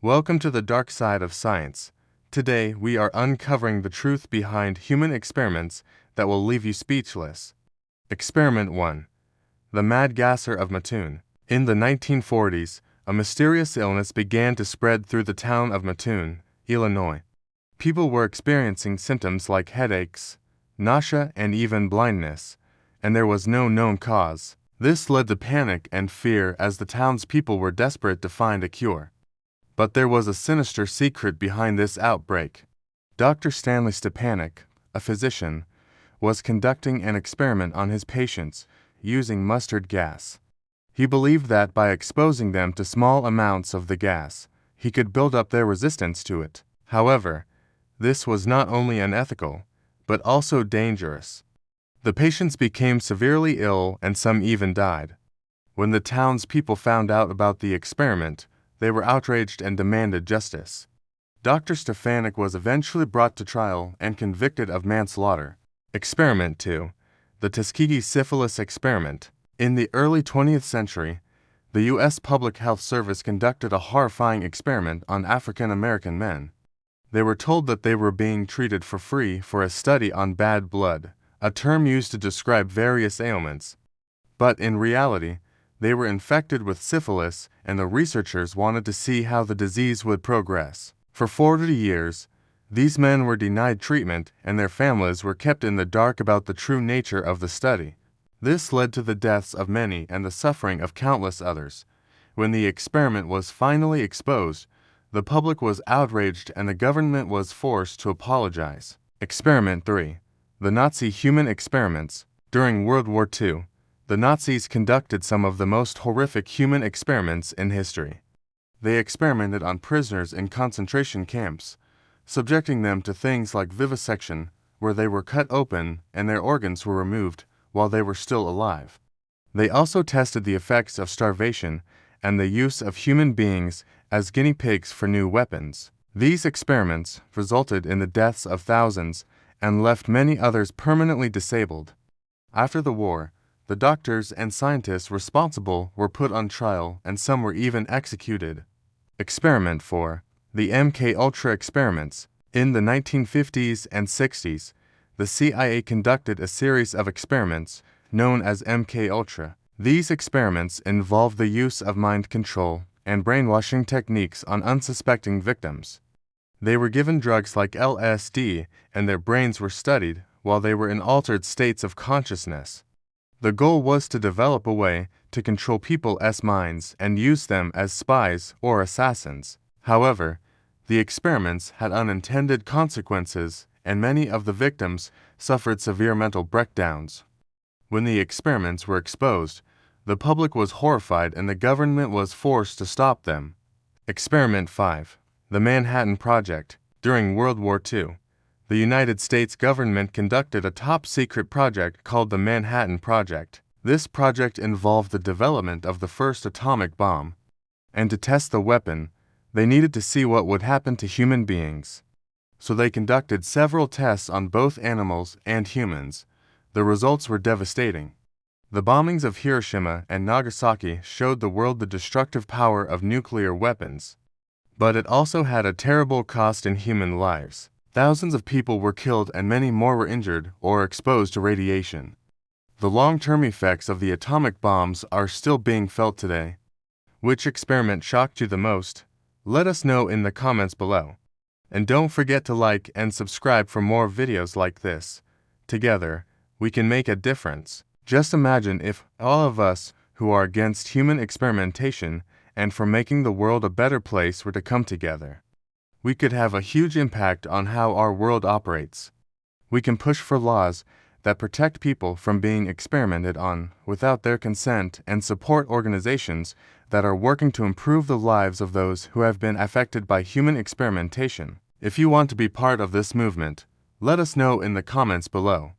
Welcome to the dark side of science. Today, we are uncovering the truth behind human experiments that will leave you speechless. Experiment 1. The Mad Gasser of Mattoon. In the 1940s, a mysterious illness began to spread through the town of Mattoon, Illinois. People were experiencing symptoms like headaches, nausea, and even blindness, and there was no known cause. This led to panic and fear as the townspeople were desperate to find a cure. But there was a sinister secret behind this outbreak. Dr. Stanley Stepanek, a physician, was conducting an experiment on his patients using mustard gas. He believed that by exposing them to small amounts of the gas, he could build up their resistance to it. However, this was not only unethical, but also dangerous. The patients became severely ill and some even died. When the townspeople found out about the experiment, they were outraged and demanded justice. Dr. Stepanek was eventually brought to trial and convicted of manslaughter. Experiment 2. The Tuskegee Syphilis Experiment. In the early 20th century, the U.S. Public Health Service conducted a horrifying experiment on African American men. They were told that they were being treated for free for a study on bad blood, a term used to describe various ailments. But in reality, they were infected with syphilis, and the researchers wanted to see how the disease would progress. For 40 years, these men were denied treatment, and their families were kept in the dark about the true nature of the study. This led to the deaths of many and the suffering of countless others. When the experiment was finally exposed, the public was outraged and the government was forced to apologize. Experiment 3. The Nazi Human Experiments. During World War II, the Nazis conducted some of the most horrific human experiments in history. They experimented on prisoners in concentration camps, subjecting them to things like vivisection, where they were cut open and their organs were removed while they were still alive. They also tested the effects of starvation and the use of human beings as guinea pigs for new weapons. These experiments resulted in the deaths of thousands and left many others permanently disabled. After the war, the doctors and scientists responsible were put on trial and some were even executed. Experiment 4. The MK-Ultra Experiments. In the 1950s and 60s, the CIA conducted a series of experiments known as MK-Ultra. These experiments involved the use of mind control and brainwashing techniques on unsuspecting victims. They were given drugs like LSD, and their brains were studied while they were in altered states of consciousness. The goal was to develop a way to control people's minds and use them as spies or assassins. However, the experiments had unintended consequences, and many of the victims suffered severe mental breakdowns. When the experiments were exposed, the public was horrified and the government was forced to stop them. Experiment 5. The Manhattan Project. During World War II, the United States government conducted a top-secret project called the Manhattan Project. This project involved the development of the first atomic bomb, and to test the weapon, they needed to see what would happen to human beings. So they conducted several tests on both animals and humans. The results were devastating. The bombings of Hiroshima and Nagasaki showed the world the destructive power of nuclear weapons. But it also had a terrible cost in human lives. Thousands of people were killed and many more were injured or exposed to radiation. The long-term effects of the atomic bombs are still being felt today. Which experiment shocked you the most? Let us know in the comments below. And don't forget to like and subscribe for more videos like this. Together, we can make a difference. Just imagine if all of us who are against human experimentation and for making the world a better place were to come together. We could have a huge impact on how our world operates. We can push for laws that protect people from being experimented on without their consent and support organizations that are working to improve the lives of those who have been affected by human experimentation. If you want to be part of this movement, let us know in the comments below.